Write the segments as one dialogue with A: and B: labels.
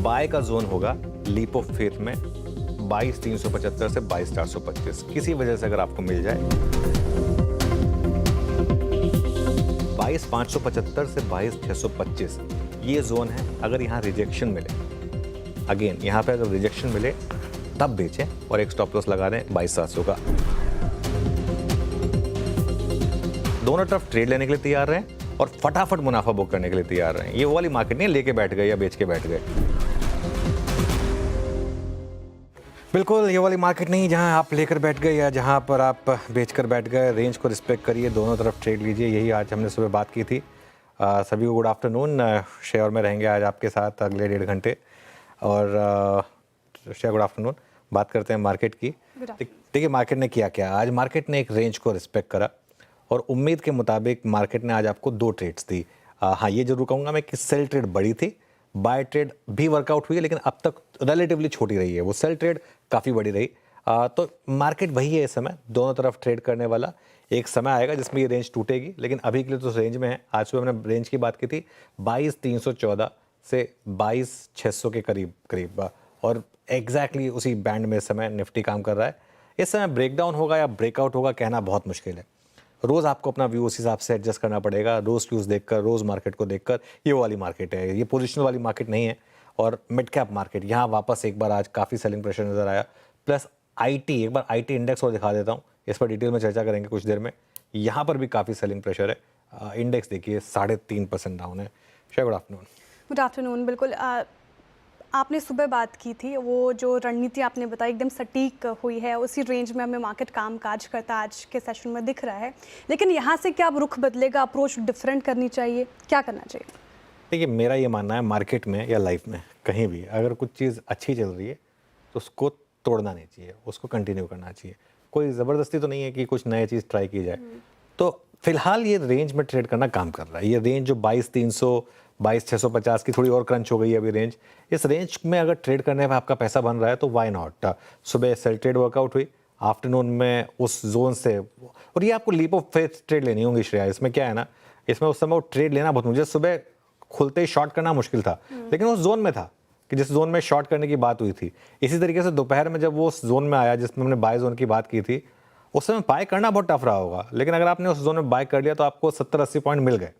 A: Bye का zone होगा leap of faith में 22,375 से 22,425, किसी वजह से अगर आपको मिल जाए 22,575 से 22,625 ये जोन है। अगर यहाँ रिजेक्शन मिले, अगेन यहाँ पे अगर रिजेक्शन मिले तब बेचें और एक स्टॉप लॉस लगा दें 22,700 का। दोनों तरफ ट्रेड लेने के लिए तैयार रहें और फटाफट मुनाफा बुक करने के लिए तैयार रहें। ये वो वाली मार्केट नहीं लेके बैठ गए या बेच के बैठ गए, बिल्कुल ये वाली मार्केट नहीं जहां आप लेकर बैठ गए या जहां पर आप बेचकर बैठ गए। रेंज को रिस्पेक्ट करिए, दोनों तरफ ट्रेड लीजिए, यही आज हमने सुबह बात की थी। सभी को गुड आफ्टरनून। शेयर में रहेंगे आज आपके साथ अगले 1.5 घंटे और शेयर गुड आफ्टरनून। बात करते हैं मार्केट की। देखिए मार्केट ने किया क्या आज, मार्केट ने एक रेंज को रिस्पेक्ट करा और उम्मीद के मुताबिक मार्केट ने आज आपको 2 ट्रेड्स दी। हाँ ये जरूर कहूँगा मैं कि सेल ट्रेड बड़ी थी, बाय ट्रेड भी वर्कआउट हुई है, लेकिन अब तक रिलेटिवली छोटी रही है। वो सेल ट्रेड काफ़ी बड़ी रही। तो मार्केट वही है इस समय, दोनों तरफ ट्रेड करने वाला। एक समय आएगा जिसमें ये रेंज टूटेगी, लेकिन अभी के लिए तो रेंज में है। आज सुबह हमने रेंज की बात की थी 22,314 से 22,600 के करीब और एग्जैक्टली उसी बैंड में इस समय निफ्टी काम कर रहा है। इस समय ब्रेकडाउन होगा या ब्रेकआउट होगा कहना बहुत मुश्किल है। रोज़ आपको अपना व्यू उस हिसाब से एडजस्ट करना पड़ेगा, रोज़ क्यूज़ देखकर, रोज़ मार्केट को देखकर। ये वाली मार्केट है, ये पोजिशनल वाली मार्केट नहीं है। और मिड कैप मार्केट यहाँ वापस एक बार आज काफ़ी सेलिंग प्रेशर नज़र आया। प्लस आईटी, एक बार आईटी इंडेक्स और दिखा देता हूँ, इस पर डिटेल में चर्चा करेंगे कुछ देर में। यहाँ पर भी काफ़ी सेलिंग प्रेशर है। इंडेक्स देखिए 3.5% डाउन है। Share good afternoon.
B: Good afternoon. बिल्कुल आपने सुबह बात की थी, वो जो रणनीति आपने बताई एकदम सटीक हुई है, उसी रेंज में हमें मार्केट काम काज करता आज के सेशन में दिख रहा है। लेकिन यहाँ से क्या अब रुख बदलेगा, अप्रोच डिफरेंट करनी चाहिए, क्या करना चाहिए?
A: देखिए मेरा ये मानना है मार्केट में या लाइफ में कहीं भी अगर कुछ चीज़ अच्छी चल रही है तो उसको तोड़ना नहीं चाहिए, उसको कंटिन्यू करना चाहिए। कोई ज़बरदस्ती तो नहीं है कि कुछ नई चीज़ ट्राई की जाए। तो फिलहाल ये रेंज में ट्रेड करना काम कर रहा है। ये रेंज जो 22,300 22,650 की थोड़ी और क्रंच हो गई है अभी रेंज। इस रेंज में अगर ट्रेड करने में आपका पैसा बन रहा है तो वाई नॉट। सुबह सेल ट्रेड वर्कआउट हुई, आफ्टरनून में उस जोन से, और ये आपको लीप ऑफ फेथ ट्रेड लेनी होगी श्रेया। इसमें क्या है ना, इसमें उस समय वो ट्रेड लेना बहुत, मुझे सुबह खुलते ही शॉर्ट करना मुश्किल था, लेकिन उस जोन में था कि जिस जोन में शॉर्ट करने की बात हुई थी। इसी तरीके से दोपहर में जब वो उस जोन में आया जिसमें हमने बाय जोन की बात की थी, उस समय बाय करना बहुत टफ रहा होगा। लेकिन अगर आपने उस जोन में बाय कर लिया तो आपको 70-80 पॉइंट मिल गए।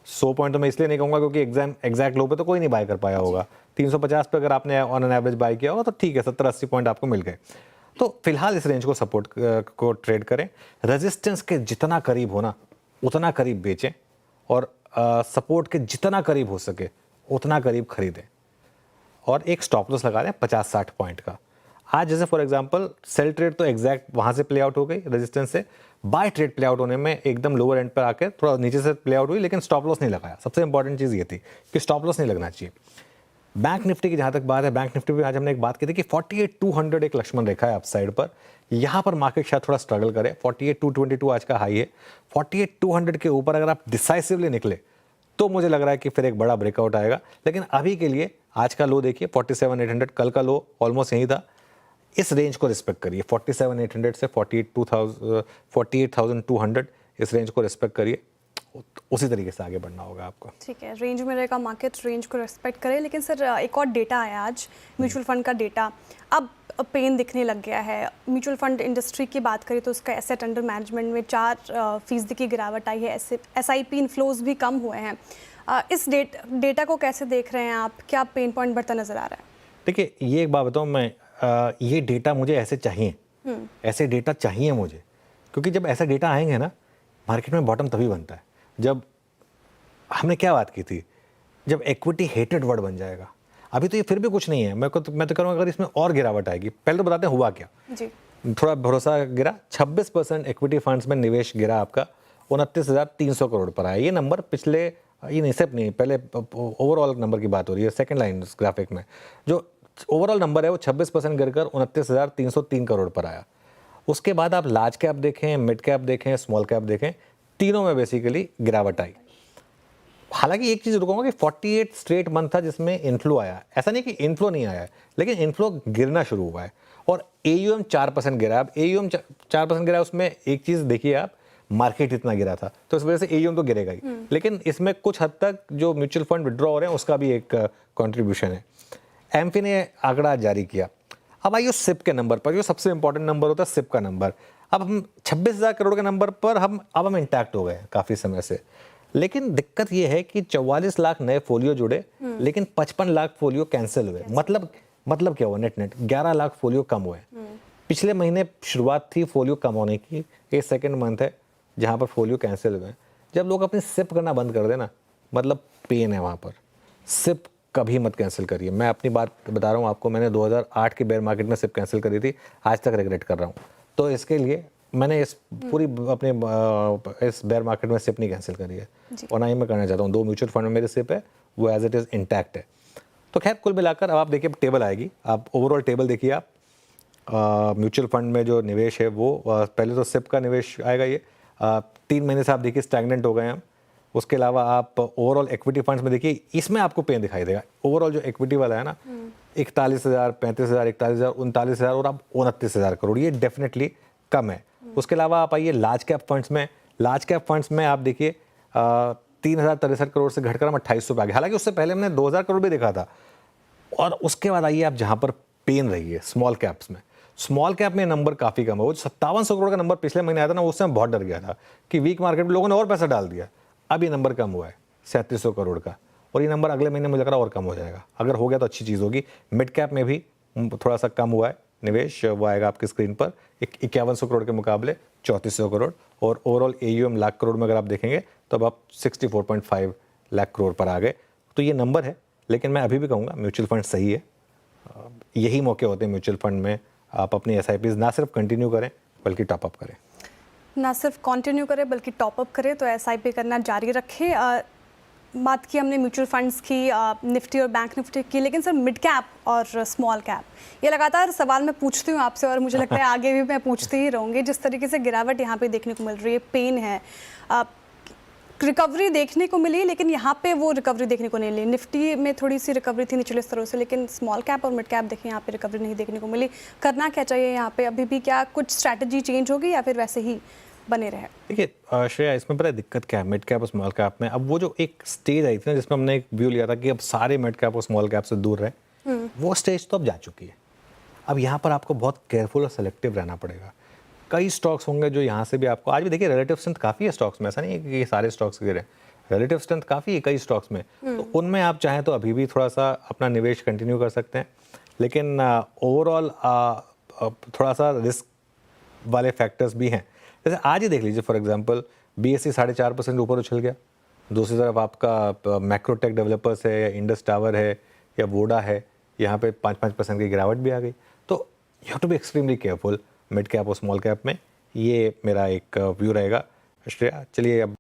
A: 100 पॉइंट तो मैं इसलिए नहीं कहूँगा क्योंकि एग्जैक्ट लो पे तो कोई नहीं बाय कर पाया होगा। 350 पे अगर आपने ऑन एन एवरेज बाय किया होगा तो ठीक है, 70-80 पॉइंट आपको मिल गए। तो फिलहाल इस रेंज को सपोर्ट को ट्रेड करें। रेजिस्टेंस के जितना करीब हो ना उतना करीब बेचें और सपोर्ट के जितना करीब हो सके उतना करीब खरीदें और एक स्टॉप लॉस लगा दें 50-60 पॉइंट का। आज जैसे फॉर एग्जांपल सेल ट्रेड तो एग्जैक्ट वहाँ से प्ले आउट हो गई रेजिस्टेंस से, बाय ट्रेड प्ले आउट होने में एकदम लोअर एंड पर आकर थोड़ा नीचे से प्ले आउट हुई, लेकिन स्टॉप लॉस नहीं लगाया। सबसे इंपॉर्टेंट चीज़ ये थी कि स्टॉप लॉस नहीं लगना चाहिए। बैंक निफ्टी की जहाँ तक बात है, बैंक निफ्टी भी आज हमने एक बात की थी कि 48,200 एक लक्ष्मण रेखा है अपसाइड पर। यहाँ पर मार्केट शायद थोड़ा स्ट्रगल करे। 48,222 आज का हाई है। 48,200 के ऊपर अगर आप डिसाइसिवली निकले तो मुझे लग रहा है कि फिर एक बड़ा ब्रेकआउट आएगा। लेकिन अभी के लिए आज का लो देखिए 47,800, कल का लो ऑलमोस्ट यही था। इस रेंज को रिस्पेक्ट करिए, 47,800 से 48,200 इस रेंज को रिस्पेक्ट करिए। उसी तरीके से आगे बढ़ना होगा आपको।
B: ठीक है, रेंज में रहेगा मार्केट, रेंज को रिस्पेक्ट करें। लेकिन सर एक और डेटा आया आज, म्यूचुअल फंड का डेटा। अब पेन दिखने लग गया है। म्यूचुअल फंड इंडस्ट्री की बात करें तो उसका एसेट अंडर मैनेजमेंट में 4% की गिरावट आई है। SIP इनफ्लोज भी कम हुए हैं। इस डेटा को कैसे देख रहे हैं आप, क्या पेन पॉइंट बढ़ता नजर आ रहा है?
A: देखिए ये एक बात बताऊँ मैं, ये डेटा मुझे ऐसे चाहिए, ऐसे डेटा चाहिए मुझे, क्योंकि जब ऐसा डेटा आएंगे ना मार्केट में बॉटम तभी बनता है जब हमने क्या बात की थी, जब इक्विटी हेटेड वर्ड बन जाएगा। अभी तो ये फिर भी कुछ नहीं है। मैं तो करूँगा अगर इसमें और गिरावट आएगी। पहले तो बताते हैं हुआ क्या
B: जी।
A: थोड़ा भरोसा गिरा। 26% इक्विटी फंड्स में निवेश गिरा आपका, 29,300 करोड़ पर आया। ये नंबर पिछले, ये नहीं सिर्फ नहीं, पहले ओवरऑल नंबर की बात हो रही है। सेकंड लाइन ग्राफिक में जो ओवरऑल नंबर है वो 26% गिरकर 29,303 करोड़ पर आया। उसके बाद आप लार्ज कैप देखें, मिड कैप देखें, स्मॉल कैप देखें, तीनों में बेसिकली गिरावट आई। हालांकि एक चीज़ रुकूंगा कि 48 स्ट्रेट मंथ था जिसमें इनफ्लो आया। ऐसा नहीं कि इनफ्लो नहीं आया है, लेकिन इनफ्लो गिरना शुरू हुआ है और AUM 4% गिरा। अब AUM 4% गिरा, उसमें एक चीज़ देखिए आप, मार्केट इतना गिरा था तो इस वजह से AUM तो गिरेगा ही, लेकिन इसमें कुछ हद तक जो म्यूचुअल फंड विड्रॉ हो रहे हैं उसका भी एक कंट्रीब्यूशन है। एमफी ने आंकड़ा जारी किया। अब आइए सिप के नंबर पर, जो सबसे इंपॉर्टेंट नंबर होता है सिप का नंबर। अब हम 26,000 करोड़ के नंबर पर हम इंटैक्ट हो गए काफ़ी समय से। लेकिन दिक्कत ये है कि 44 लाख नए फोलियो जुड़े, लेकिन 55 लाख फोलियो कैंसिल हुए। मतलब क्या हुआ? नेट 11 लाख फोलियो कम हुए। पिछले महीने शुरुआत थी फोलियो कम होने की, ये सेकंड मंथ है जहाँ पर फोलियो कैंसिल हुए। जब लोग अपनी सिप करना बंद कर देना, मतलब पेन है वहाँ पर। सिप कभी मत कैंसिल करिए। मैं अपनी बात बता रहा हूँ आपको, मैंने 2008 की बेयर मार्केट में सिप कैंसिल करी थी, आज तक रिग्रेट कर रहा हूँ। तो इसके लिए मैंने इस पूरी अपने इस बेयर मार्केट में सिप नहीं कैंसिल करी है, और ना ही मैं करना चाहता हूँ। 2 म्यूचुअल फंड में मेरी सिप है, वो एज इट इज़ इंटैक्ट है। तो खैर कुल मिलाकर अब आप देखिए टेबल आएगी, आप ओवरऑल टेबल देखिए। आप म्यूचुअल फंड में जो निवेश है वो पहले तो सिप का निवेश आएगा। ये 3 महीने से आप देखिए स्टैग्नेंट हो गए हैं हम। उसके अलावा आप ओवरऑल इक्विटी फंड्स में देखिए, इसमें आपको पेन दिखाई देगा। ओवरऑल जो इक्विटी वाला है ना, 41,000, 35,000, 41,000, 39,000 और अब 29,000 करोड़, ये डेफिनेटली कम है। उसके अलावा आप आइए लार्ज कैप फंड्स में। लार्ज कैप फंड्स में आप देखिए 3,063 करोड़ से घटकर हम 2,800 पे आ गए। हालांकि उससे पहले हमने 2,000 करोड़ भी देखा था। और उसके बाद आइए आप जहाँ पर पेन रही है स्मॉल कैप्स में। स्मॉल कैप में नंबर काफ़ी कम है। वो 5700 करोड़ का नंबर पिछले महीने आया था ना, उससे मैं बहुत डर गया था कि वीक मार्केट में लोगों ने और पैसा डाल दिया। अब ये नंबर कम हुआ है 3700 करोड़ का, और ये नंबर अगले महीने मुझे लग रहा है और कम हो जाएगा। अगर हो गया तो अच्छी चीज़ होगी। मिड कैप में भी थोड़ा सा कम हुआ है निवेश, वो आएगा आपकी स्क्रीन पर 5100 करोड़ के मुकाबले 3400 करोड़। और ओवरऑल AUM लाख करोड़ में अगर आप देखेंगे तो अब आप 64.5 लाख करोड़ पर आ गए। तो ये नंबर है, लेकिन मैं अभी भी कहूँगा म्यूचुअल फंड सही है। यही मौके होते हैं म्यूचुअल फंड में आप अपनी SIPs ना सिर्फ कंटिन्यू करें बल्कि टॉपअप करें।
B: ना सिर्फ कंटिन्यू करें बल्कि टॉपअप करें, तो SIP करना जारी रखें। बात की हमने म्यूचुअल फंड्स की, निफ्टी और बैंक निफ्टी की, लेकिन सर मिड कैप और स्मॉल कैप, ये लगातार सवाल मैं पूछती हूँ आपसे और मुझे लगता है आगे भी मैं पूछती ही रहूँगी। जिस तरीके से गिरावट यहाँ पे देखने को मिल रही है, पेन है, रिकवरी देखने को मिली, लेकिन यहाँ पे वो रिकवरी देखने को नहीं मिली। निफ्टी में थोड़ी सी रिकवरी थी निचले स्तरों से, लेकिन स्मॉल कैप और मिड कैप देखिए यहाँ पे रिकवरी नहीं देखने को मिली। करना क्या चाहिए यहाँ पे? अभी भी क्या कुछ स्ट्रैटेजी चेंज होगी या फिर वैसे ही बने रहे?
A: देखिए श्रेया, इसमें पता है दिक्कत क्या है मिड कैप और स्मॉल कैप में? अब वो जो एक स्टेज आई थी ना जिसमें हमने एक व्यू लिया था कि अब सारे मिड कैप और स्मॉल कैप से दूर रहे, वो स्टेज तो अब जा चुकी है। अब यहाँ पर आपको बहुत केयरफुल और सेलेक्टिव रहना पड़ेगा। कई स्टॉक्स होंगे जो यहाँ से भी आपको, आज भी देखिए रिलेटिव स्ट्रेंथ काफ़ी है स्टॉक्स में, ऐसा नहीं है कि ये सारे स्टॉक्स गिरे, रिलेटिव स्ट्रेंथ काफ़ी है कई स्टॉक्स में। तो उनमें आप चाहें तो अभी भी थोड़ा सा अपना निवेश कंटिन्यू कर सकते हैं, लेकिन ओवरऑल थोड़ा सा रिस्क वाले फैक्टर्स भी हैं। जैसे आज ही देख लीजिए फॉर एग्जांपल BSE 4.5% ऊपर उछल गया। दूसरी तरफ आपका मैक्रोटेक डेवलपर्स है या इंडस टावर है या वोडा है, यहाँ पे 5% की गिरावट भी आ गई। तो you have to be extremely careful mid cap और स्मॉल कैप में। ये मेरा एक व्यू रहेगा। श्रेया, चलिए अब